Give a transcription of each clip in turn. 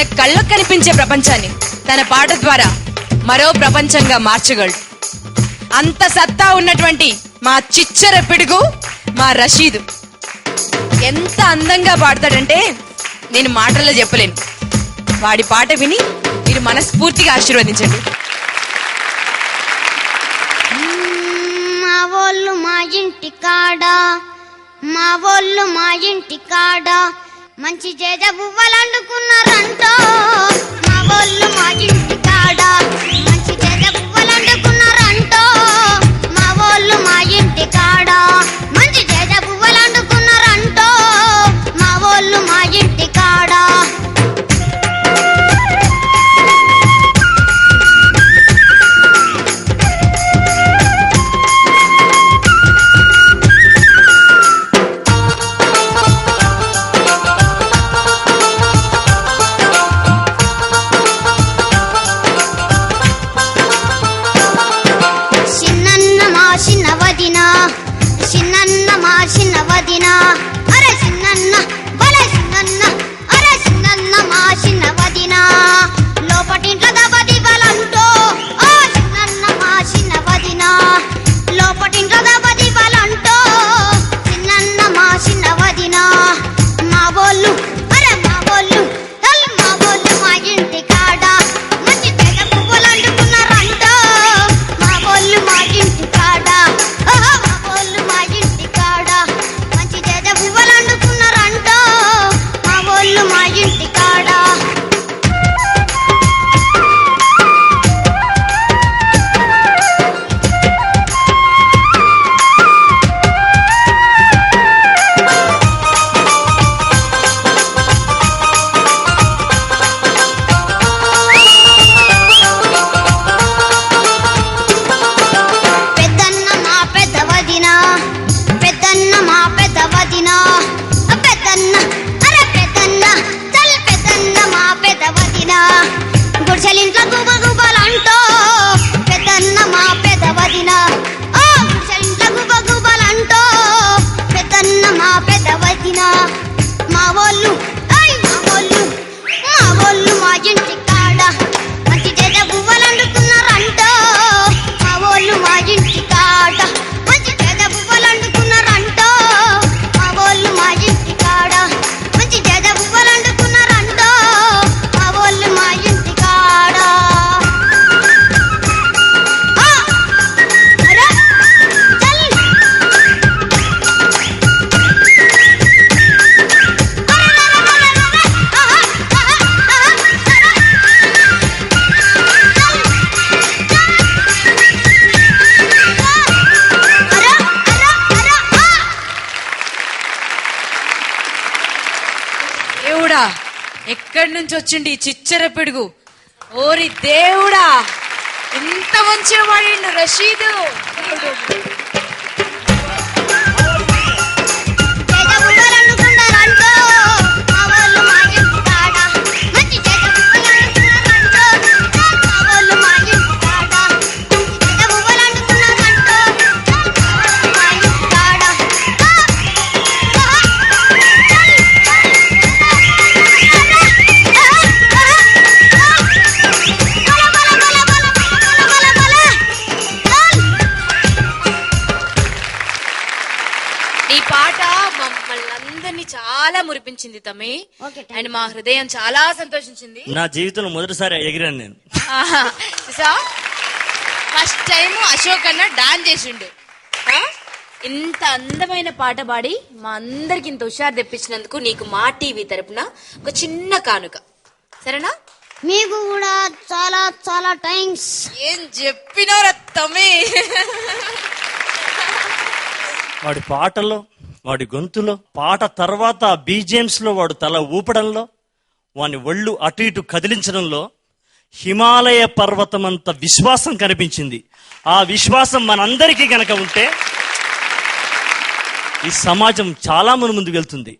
మన కళ్ళకు కనిపించే ప్రపంచాన్ని తన పాట ద్వారా మరో ప్రపంచంగా మార్చగలడు. అంత సత్తా ఉన్నటువంటి మా చిచ్చర పిడుగు మా రషీదు ఎంత అందంగా పాడతాడంటే నేను మాటల్లో చెప్పలేను. వాడి పాట విని మీరు మనస్ఫూర్తిగా ఆశీర్వదించండి. మా వాళ్ళు మా ఇంటి కాడ, మా వాళ్ళు మా ఇంటి కాడ మంచి జేజ బువ్వలు అండుకున్నారంటో. మా వాళ్ళు మా ఇంటి కాడ మంచి జేజ బువ్వలు అండుకున్నారంటో. మా వాళ్ళు మా ఇంటి కాడ మంచి జేజ బువ్వలు అండుకున్నారంటో. మా వాళ్ళు మా ఇంటి కాడ ఎక్కడి నుంచి వచ్చిండి చిచ్చర పిడుగు? ఓరి దేవుడా, ఎంత మంచిగా పాడిండు రషీదు. చాలా మురిపించింది తమ్మి, అండ్ మా హృదయం చాలా సంతోషించింది. నా జీవితంలో మొదటిసారి ఎగిరాను నేను. ఫస్ట్ టైం అశోక్ అన్న డాన్స్ చేసిండు. ఇంత అందమైన పాట పాడి మా అందరికి ఇంత హుషారు తెప్పించినందుకు నీకు మా టీవీ తరపున ఒక చిన్న కానుక, సరేనా? మీకు కూడా చాలా చాలా థ్యాంక్స్. ఏం చెప్పినారా తమ్మి? వాడి పాటలో, వాడి గొంతులో, పాట తర్వాత బీజిఎమ్స్ లో వాడు తల ఊపడంలో, వాని ఒళ్ళు అటు ఇటు కదిలించడంలో హిమాలయ పర్వతమంత విశ్వాసం కనిపించింది. ఆ విశ్వాసం మనందరికీ గనక ఉంటే ఈ సమాజం చాలా ముందుకు వెళ్తుంది.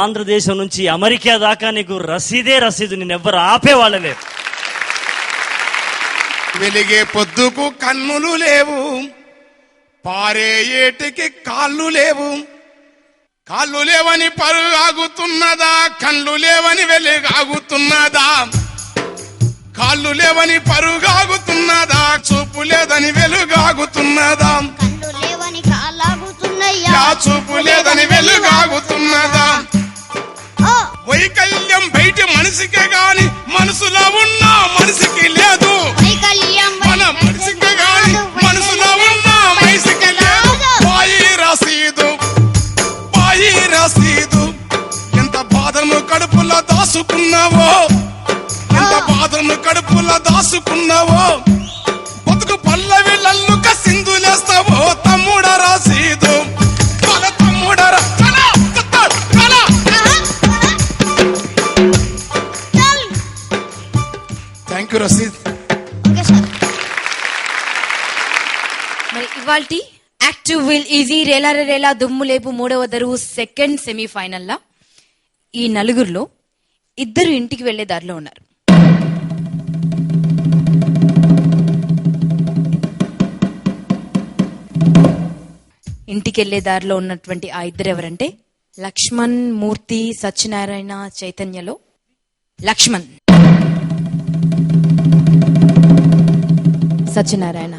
ఆంధ్రదేశం నుంచి అమెరికా దాకా నీకు రసీదే రసీదు, నిన్నెవ్వరు ఆపేవాళ్ళలేరు. వెలిగే పొద్దుకు కన్నులు లేవు, పారే ఏటికి కాళ్ళు లేవు, కాళ్ళు లేవని పరుగాగుతున్నదా, కళ్ళు లేవని వెలుగాగుతున్నదా, కాళ్ళు లేవని పరుగాగుతున్నదా, చూపు లేదని వెలుగాగుతున్నదా, కళ్ళు లేవని కాలాగుతున్నాయ్యా, చూపు లేదని వెలుగాగుతున్నదా. ఓ వైకల్యం బయట మనిషికే గాని మనసులో ఉన్న మనిషికి లేదు, వైకల్యం మన మనిషికే గాని మనసులో ఉన్న మనిషికి లేదు. పాయి రసీదు ఎంత బాధను కడుపులో దాసుకున్నావో, ఎంత బాధను కడుపులో దాసుకున్నావో, బతుకు పల్లవిళ్ళల్లుక సింధులేస్తావో తమ్ముడ రసీదు. Thank you Rashid. Okay sir. మరి ఇవాల్టి active will easy Rela Rela దుమ్ము లేపు మూడవ దరువు సెకండ్ సెమీఫైనల్ లా ఈ నలుగురిలో ఇద్దరు ఇంటికి వెళ్లే దారిలో ఉన్నారు. ఇంటికి వెళ్లే దారిలో ఉన్నటువంటి ఆ ఇద్దరు ఎవరంటే లక్ష్మణ్, మూర్తి, సత్యనారాయణ, చైతన్యలో లక్ష్మణ్, సత్యనారాయణ